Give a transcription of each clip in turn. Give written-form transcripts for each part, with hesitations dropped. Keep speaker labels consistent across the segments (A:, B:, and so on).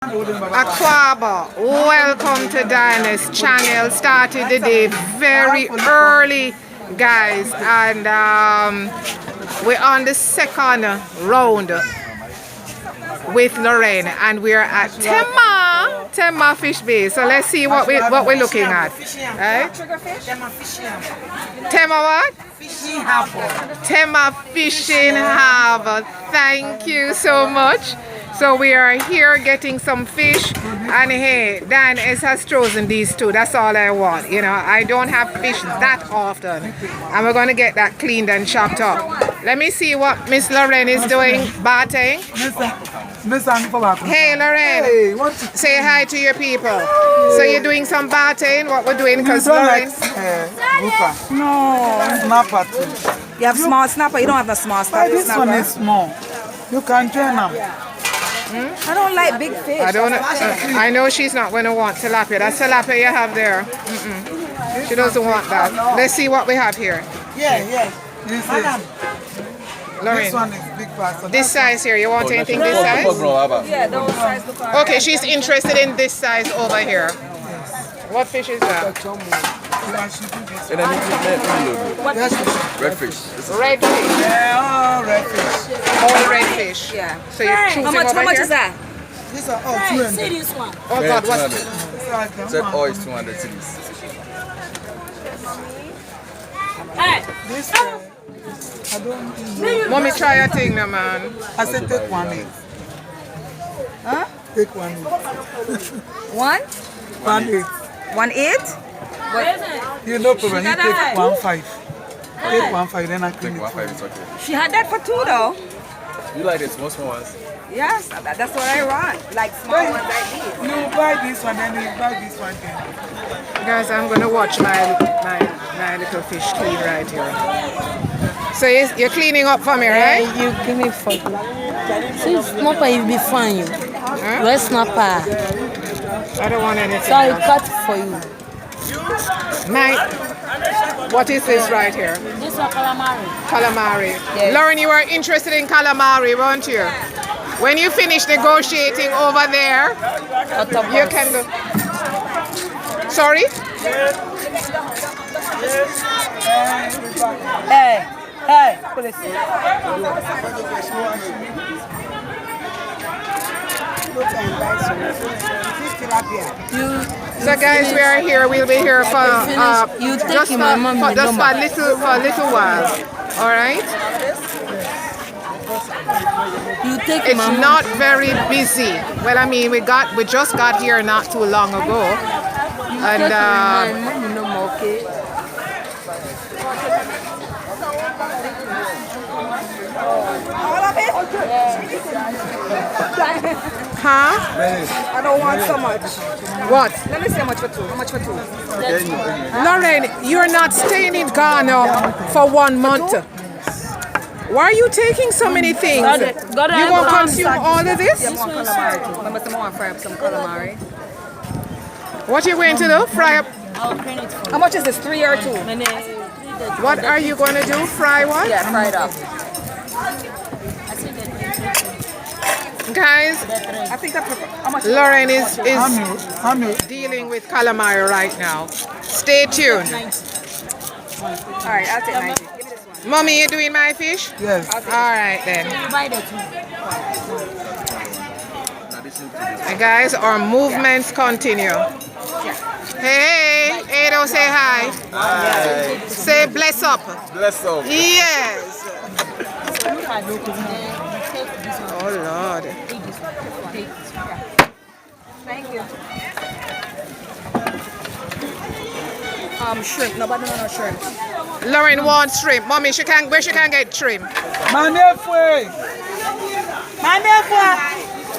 A: Aquaba, welcome to Diane's channel. Started the day very early, guys, and we're on the second round with Lorren, and we're at Tema Fish Bay. So let's see what we're looking at. Right? Tema what?
B: Fishing Harbour.
A: Tema Fishing Harbour. Thank you so much. So we are here getting some fish, and hey, Dan has chosen these two. That's all I want. You know, I don't have fish that often, and we're gonna get that cleaned and chopped up. Let me see what Miss Lorren is doing. Batting. Hey Lorren,
B: Hey,
A: say hi to your people. So you're doing some batting. What we're doing, because Lorren.
B: No, snapper too.
C: You have small snapper. You don't have a small snapper.
B: This one is small. You can join them.
C: I don't like big fish.
A: I don't. I know she's not going to want tilapia. That's tilapia you have there. She doesn't want that. Let's see what we have here.
B: Yeah.
A: Lorren,
B: This one is big pass.
A: this size here. You want anything this size?
C: Yeah, those size look alright.
A: Okay, she's interested in this size over here. What fish is that?
D: Red fish.
A: Red fish.
B: Yeah, red fish.
A: All red fish.
C: Yeah.
A: So you're choosing
C: How
A: over
C: much
A: here?
C: is that?
B: These are all 200.
E: See this one.
A: Oh God, what?
D: 200. Except oil is 200 cities.
E: Hey,
B: This I don't.
A: Mommy, try a thing now, man.
B: I said take one each.
C: Huh?
B: Take one each.
C: One?
B: 1 8.
C: 1/8?
B: You no problem. You take 1 5. Take 1 5, then I clean
D: Take
B: it.
D: 1.5 is okay.
C: She had that for 2 though.
D: You like the small ones?
C: Yes, that's what I want. Like small ones like these.
B: You buy this one, then you buy this one then.
A: Guys, I'm gonna watch my little fish clean right here. So you're cleaning up for me, right?
E: you give me for see snapper you be fine. Red snapper.
A: I don't want anything.
E: So I
A: else.
E: cut for you.
A: What is this right here?
E: This one calamari.
A: Calamari.
C: Yes.
A: Lauren, you were interested in calamari, weren't you? When you finish negotiating over there, you can go. Sorry?
C: Hey, police.
A: So guys, we are here. We'll be here for
E: You take
A: just
E: it, my mom,
A: for
E: you
A: just
E: don't
A: for a little while. All right.
E: You take
A: It's
E: my mom.
A: not very busy. Well, I mean, we just got here not too long ago, and
E: My mom, you know, more, okay?
C: All of it?
A: huh?
C: I don't want so much.
A: What?
C: Let me see how much for 2. How much for 2?
A: Lauren, you're not staying in Ghana for 1 month. Why are you taking so many things? You won't consume all of this?
C: I want calamari too. Remember, I want to fry up some calamari.
A: What are you going to do? Fry up?
E: I'll clean it for
C: How much is this? 3 or 2?
A: What are you going to do? Fry what?
C: Yeah, fry it up.
A: Guys,
C: I think I prefer. How much?
A: Lorren is
B: How many?
A: dealing with calamari right now. Stay tuned.
C: All right, I'll take 90. Give me this one.
A: Mommy, you doing my fish?
B: Yes.
A: All right then.
E: buy the two.
A: Hey guys, our movements continue. Hey, Ado, say hi.
D: Hi.
A: Say bless up.
D: Bless up.
A: Yes. Oh Lord.
C: Thank you. Shrimp. Nobody no shrimp.
A: Lorren wants shrimp. Mommy, where she can get shrimp?
B: My nephew.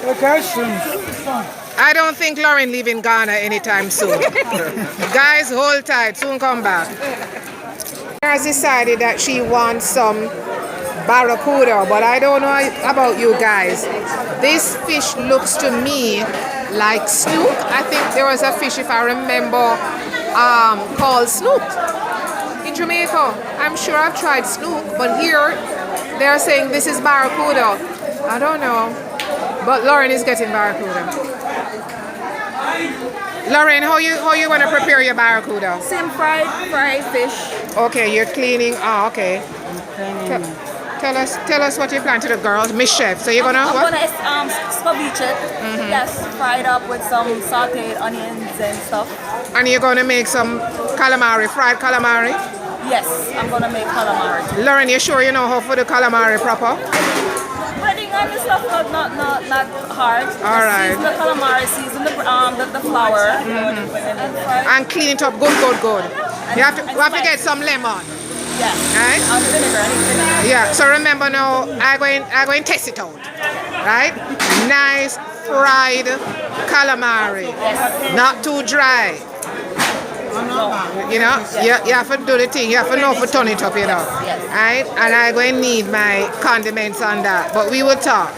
B: Okay, shrimp.
A: I don't think Lorren leave in Ghana anytime soon. Guys, hold tight. Soon come back. She has decided that she wants some barracuda, but I don't know about you guys. This fish looks to me like snook. I think there was a fish, if I remember, called snook in Jamaica. I'm sure I've tried snook, but here they're saying this is barracuda. I don't know, but Lorren is getting barracuda. Lorren, how you gonna prepare your barracuda?
C: Same fried fish.
A: Okay, you're cleaning. Oh, okay. Tell us what you plan to do, girls. Miss Chef. So you're gonna
C: I'm
A: what?
C: gonna scabeche it. Yes, fried up with some sauteed onions and stuff.
A: And you're gonna make some calamari, fried calamari.
C: Yes, I'm gonna make calamari.
A: Lorren, you sure you know how to do calamari proper?
C: Breading on the stuff, not hard.
A: All right.
C: Season the calamari, season the flour, and then fry.
A: And clean it up good. You have to get some lemon.
C: Yeah.
A: Right?
C: Vinegar. I need vinegar.
A: Yeah. So remember now, I'm going to test it out. Right? Nice fried calamari, not too dry. You know, you have to do the thing. You have to know to turn it up, you know. Right? And I'm going to need my condiments on that. But we will talk.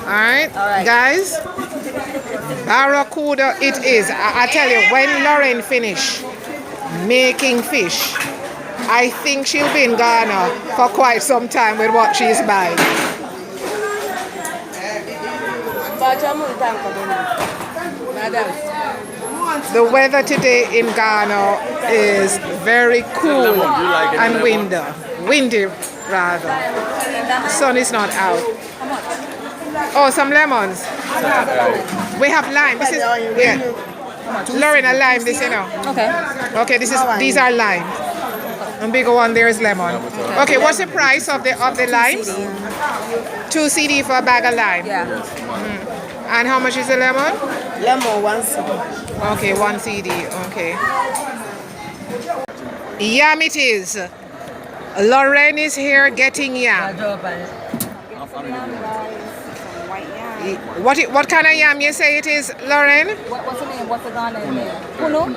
A: All right, guys. Barracuda it is. I tell you, when Lorren finish making fish, I think she'll be in Ghana for quite some time with what she's buying. The weather today in Ghana is very cool and windy rather. The sun is not out. Oh, some lemons. We have lime. This is Lorren, a lime. This, you know.
C: Okay.
A: Okay, these are lime. And bigger one there is lemon. Okay, what's the price of the limes? 2 CD for a bag of lime.
C: Yeah.
A: And how much is the lemon?
C: Lemon 1 CD.
A: Okay, 1 CD. Okay. Yam it is. Lorren is here getting yam. What kind of yam you say it is, Lorren?
C: What's the name? What's the Ghanaian name? Puno?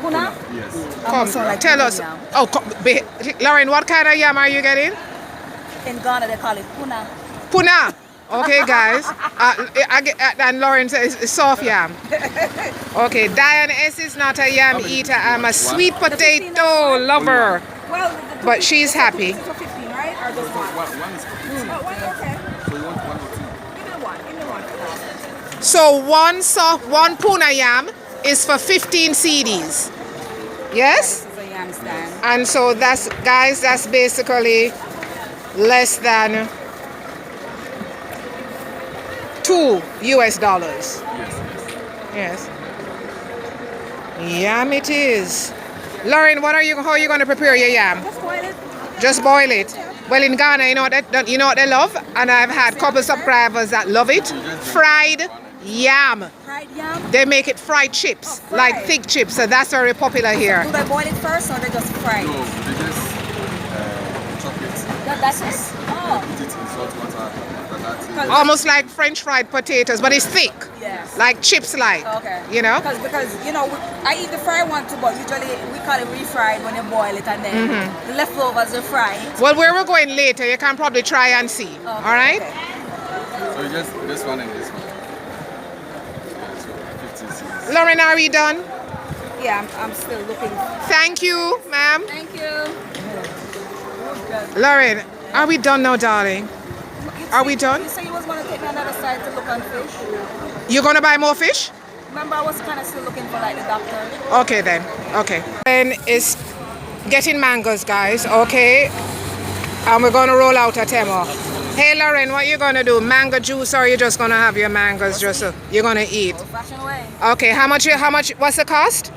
C: Puna?
D: Yes.
A: Come, tell us. Oh, Lorren, what kind of yam are you getting?
C: In Ghana they call it puna.
A: Puna. Okay, guys. And Lorren says it's soft yam. Okay, Diane S is not a yam eater. I'm a sweet potato lover.
C: Well,
A: But she's happy.
C: 15, right? Or just one?
D: One is
C: Okay.
D: so you want 1 or 2?
C: Give me one.
A: So one puna yam is for 15 CDs. Yes?
C: This is a yam stand.
A: And so that's basically less than $2 US. Yes. Yam it is. Lorren, how are you going to prepare your yam?
C: Just boil it.
A: Just boil it. Well, in Ghana, you know what they love, and I've had a couple subscribers that love it. Fried yam.
C: Fried yam?
A: They make it fried chips, like thick chips. So that's very popular here.
C: Do they boil it first or they just fry it?
D: No, they just chop it.
C: That's it? Oh.
D: Put it in salt water.
A: Almost like French fried potatoes, but it's thick.
C: Yes.
A: Like chips like.
C: Okay.
A: You know?
C: Because you know, I eat the fried one too, but usually we call it refried when you boil it and then the leftovers are fried.
A: Well, where we're going later, you can probably try and see.
C: Okay,
A: all right?
C: Okay.
D: So just this one and this one. Yeah, so 15 cents.
A: Lorren, are we done?
C: Yeah, I'm still looking.
A: Thank you, ma'am.
C: Thank you.
A: Lorren, are we done now, darling? Are we done?
C: You said you was going to take me on the other side to look on fish.
A: You're going to buy more fish?
C: Remember, I was kind of still looking for like the doctor.
A: Okay then. Okay. Lorren is getting mangoes, guys. Okay. And we're going to roll out a Tema. Hey, Lorren, what you going to do? Mango juice, or are you just going to have your mangoes you're going to eat?
C: Old-fashioned way.
A: Okay. How much? What's the cost?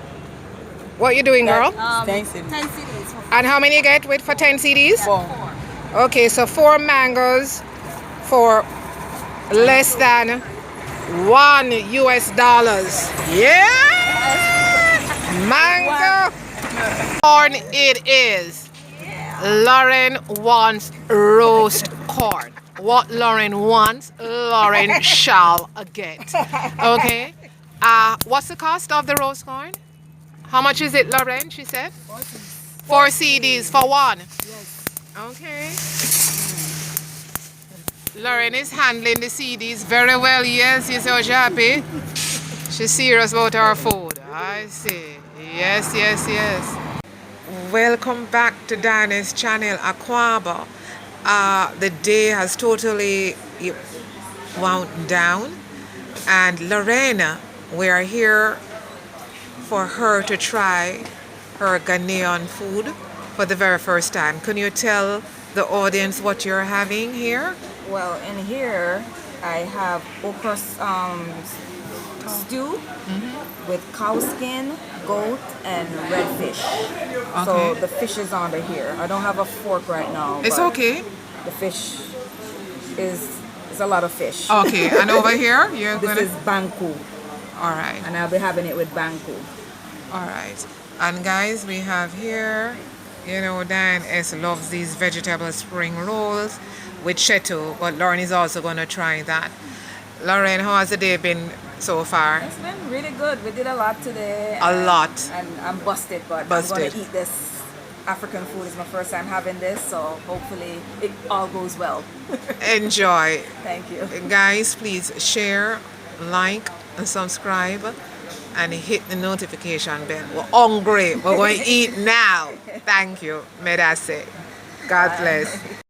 A: What you doing, girl?
C: 10 CDs.
A: And how many you get for 10 CDs?
C: 4.
A: Okay, so 4 mangoes for less than $1 US. Yeah! Mango! Corn it is. Lorren wants roast corn. What Lorren wants, Lorren shall get. Okay? What's the cost of the roast corn? How much is it, Lorren, she said? 4 CDs for one? Yes. Okay. Lorren is handling the CDs very well. Yes, you see, she's happy. She's serious about her food. I see. Yes, yes, yes. Welcome back to Diane's channel, Aquaba. The day has totally wound down. And Lorren, we are here for her to try her Ghanaian food for the very first time. Can you tell the audience what you're having here?
C: Well, in here I have okra stew with cow skin, goat, and red fish. So the fish is under here. I don't have a fork right now.
A: It's
C: but
A: okay.
C: The fish is a lot of fish.
A: Okay, and over here you're
C: This
A: gonna.
C: is banku,
A: All right,
C: and I'll be having it with banku.
A: all right. And guys, we have here, you know, Diane S loves these vegetable spring rolls with cheto, but Lorren is also gonna try that. Lorren, how has the day been so far?
C: It's been really good. We did a lot today.
A: A lot.
C: And I'm busted, but
A: Busted.
C: I'm going to eat this African food. It's my first time having this, so hopefully it all goes well.
A: Enjoy.
C: Thank you.
A: Guys, please share, like, and subscribe, and hit the notification bell. We're hungry. We're going to eat now. Thank you. May I say. God bless.